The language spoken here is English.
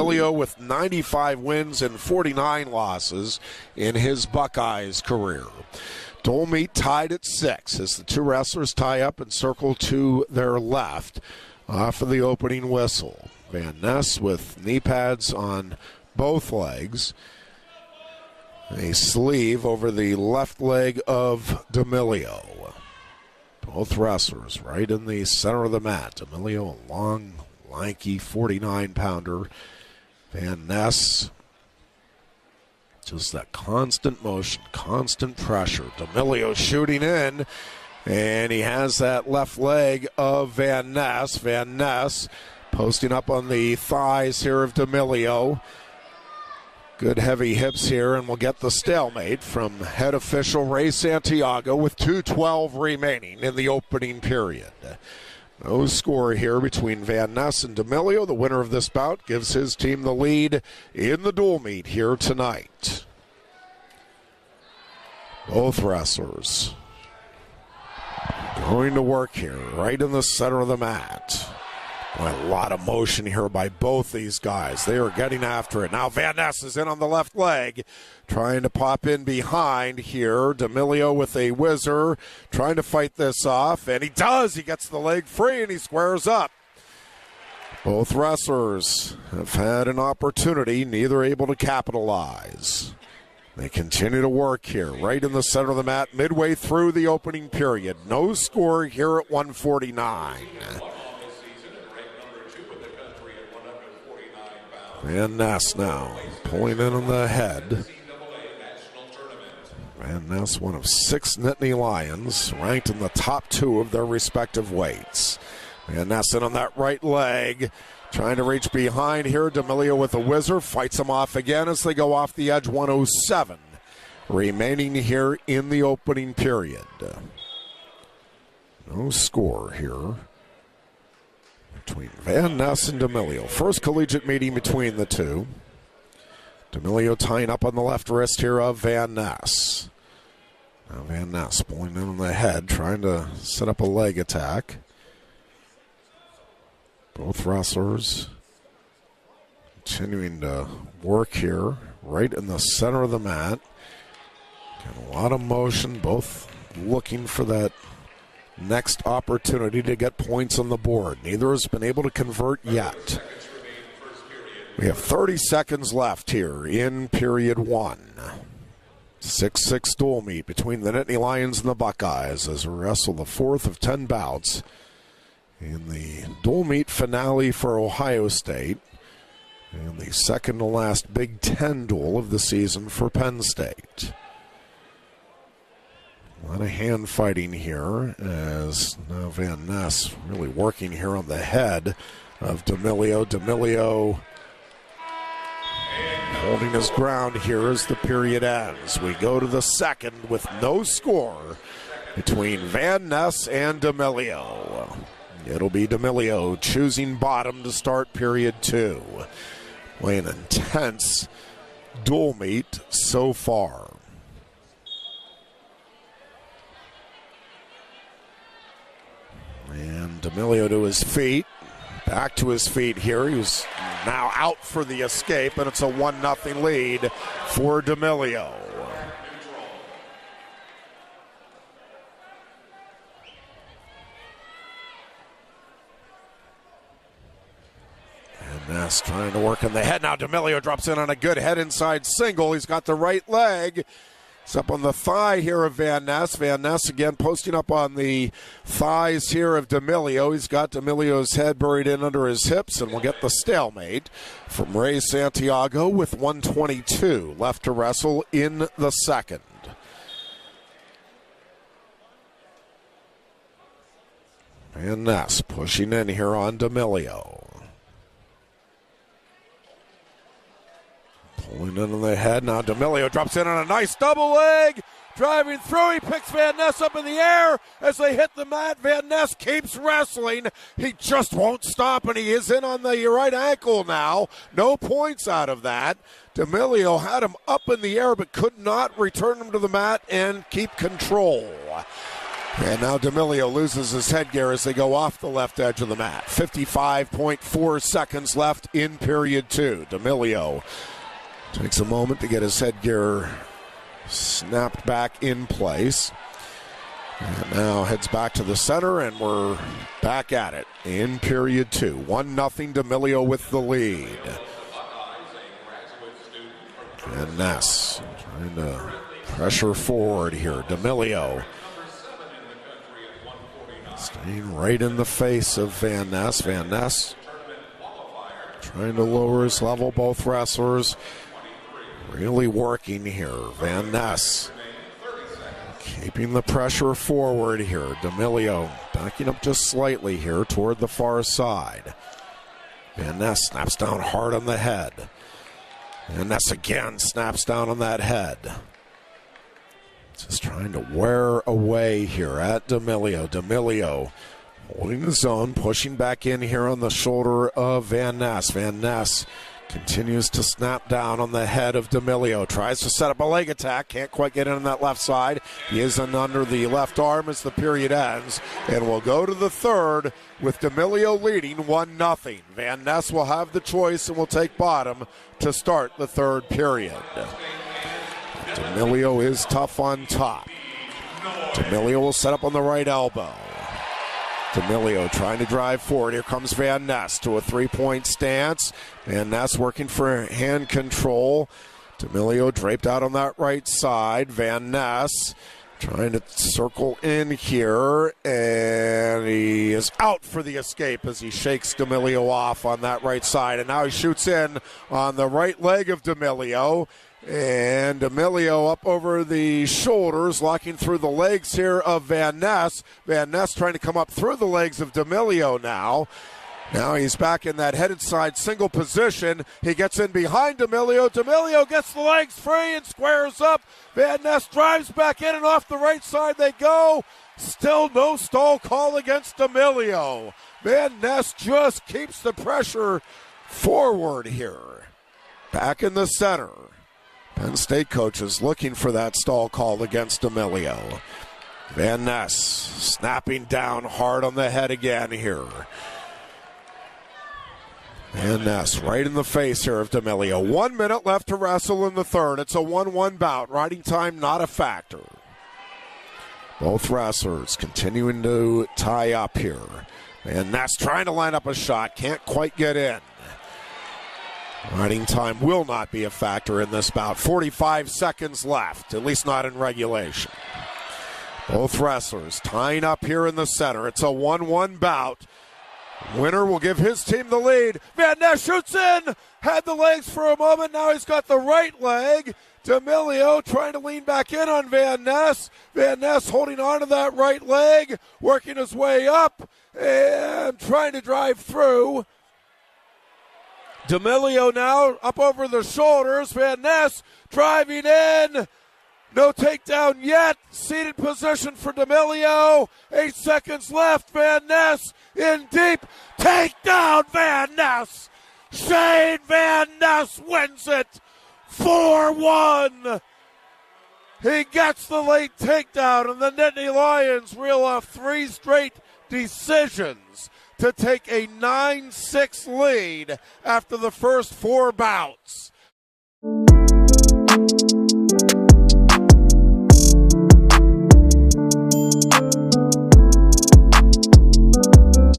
D'Amelio with 95 wins and 49 losses in his Buckeyes career. Dual meet tied at 6 as the two wrestlers tie up and circle to their left off of the opening whistle. Van Ness with knee pads on both legs. A sleeve over the left leg of D'Amelio. Both wrestlers right in the center of the mat. D'Amelio, a long, lanky 49-pounder. Van Ness, just that constant motion, constant pressure. D'Amelio shooting in, and he has that left leg of Van Ness. Van Ness posting up on the thighs here of D'Amelio. Good heavy hips here, and we'll get the stalemate from head official Ray Santiago with 2:12 remaining in the opening period. No score here between Van Ness and D'Amelio. The winner of this bout gives his team the lead in the dual meet here tonight. Both wrestlers going to work here, right in the center of the mat. A lot of motion here by both these guys. They are getting after it. Now Van Ness is in on the left leg, trying to pop in behind here. D'Amelio with a whizzer, trying to fight this off, and he does. He gets the leg free, and he squares up. Both wrestlers have had an opportunity, neither able to capitalize. They continue to work here, right in the center of the mat, midway through the opening period. No score here at 149. Van Ness now pulling in on the head. Van Ness, one of 6 Nittany Lions, ranked in the top 2 of their respective weights. Van Ness in on that right leg, trying to reach behind here. D'Amelio with a whizzer, fights him off again as they go off the edge. 107 remaining here in the opening period. No score here between Van Ness and D'Amelio. First collegiate meeting between the two. D'Amelio tying up on the left wrist here of Van Ness. Now Van Ness pulling in on the head, trying to set up a leg attack. Both wrestlers continuing to work here, right in the center of the mat. Got a lot of motion, both looking for that next opportunity to get points on the board. Neither has been able to convert yet. We have 30 seconds left here in period 1. 6-6 dual meet between the Nittany Lions and the Buckeyes as we wrestle the 4th of 10 bouts in the dual meet finale for Ohio State and the second to last Big Ten duel of the season for Penn State. A lot of hand fighting here as now Van Ness really working here on the head of D'Amelio. D'Amelio holding his ground here as the period ends. We go to the second with no score between Van Ness and D'Amelio. It'll be D'Amelio choosing bottom to start period 2. An intense dual meet so far. And D'Amelio to his feet, back to his feet here. He's now out for the escape, and it's a 1-0 lead for D'Amelio. And Ness trying to work on the head. Now D'Amelio drops in on a good head inside single. He's got the right leg. It's up on the thigh here of Van Ness. Van Ness again posting up on the thighs here of D'Amelio. He's got D'Amelio's head buried in under his hips, and we'll get the stalemate from Ray Santiago with 1:22 left to wrestle in the second. Van Ness pushing in here on D'Amelio. Pulling in on the head. Now D'Amelio drops in on a nice double leg. Driving through. He picks Van Ness up in the air as they hit the mat. Van Ness keeps wrestling. He just won't stop, and he is in on the right ankle now. No points out of that. D'Amelio had him up in the air but could not return him to the mat and keep control. And now D'Amelio loses his headgear as they go off the left edge of the mat. 55.4 seconds left in period 2. D'Amelio takes a moment to get his headgear snapped back in place. And now heads back to the center, and we're back at it in period 2. 1-0 D'Amelio with the lead. Van Ness trying to pressure forward here. D'Amelio staying right in the face of Van Ness. Van Ness trying to lower his level. Both wrestlers really working here. Van Ness keeping the pressure forward here. D'Amelio backing up just slightly here toward the far side. Van Ness snaps down hard on the head. Van Ness again snaps down on that head. Just trying to wear away here at D'Amelio. D'Amelio holding his own, pushing back in here on the shoulder of Van Ness. Van Ness continues to snap down on the head of D'Amelio. Tries to set up a leg attack. Can't quite get in on that left side. He is under the left arm as the period ends. And we'll go to the third with D'Amelio leading 1-0. Van Ness will have the choice and will take bottom to start the third period. D'Amelio is tough on top. D'Amelio will set up on the right elbow. D'Amelio trying to drive forward. Here comes Van Ness to a three-point stance. Van Ness working for hand control. D'Amelio draped out on that right side. Van Ness trying to circle in here, and he is out for the escape as he shakes D'Amelio off on that right side. And now he shoots in on the right leg of D'Amelio. And D'Amelio up over the shoulders, locking through the legs here of Van Ness. Van Ness trying to come up through the legs of D'Amelio now. Now he's back in that headed side single position. He gets in behind D'Amelio. D'Amelio gets the legs free and squares up. Van Ness drives back in, and off the right side they go. Still no stall call against D'Amelio. Van Ness just keeps the pressure forward here. Back in the center. Penn State coaches looking for that stall call against D'Amelio. Van Ness snapping down hard on the head again here. Van Ness right in the face here of D'Amelio. 1 minute left to wrestle in the third. It's a 1-1 bout. Riding time not a factor. Both wrestlers continuing to tie up here. Van Ness trying to line up a shot. Can't quite get in. Riding time will not be a factor in this bout. 45 seconds left, at least not in regulation. Both wrestlers tying up here in the center. It's a 1-1 bout. Winner will give his team the lead. Van Ness shoots in. Had the legs for a moment. Now he's got the right leg. D'Amelio trying to lean back in on Van Ness. Van Ness holding on to that right leg, working his way up and trying to drive through. D'Amelio now up over the shoulders. Van Ness driving in. No takedown yet. Seated position for D'Amelio. 8 seconds left. Van Ness in deep. Takedown Van Ness. Shayne Van Ness wins it. 4-1. He gets the late takedown, and the Nittany Lions reel off 3 straight decisions to take a 9-6 lead after the first 4 bouts.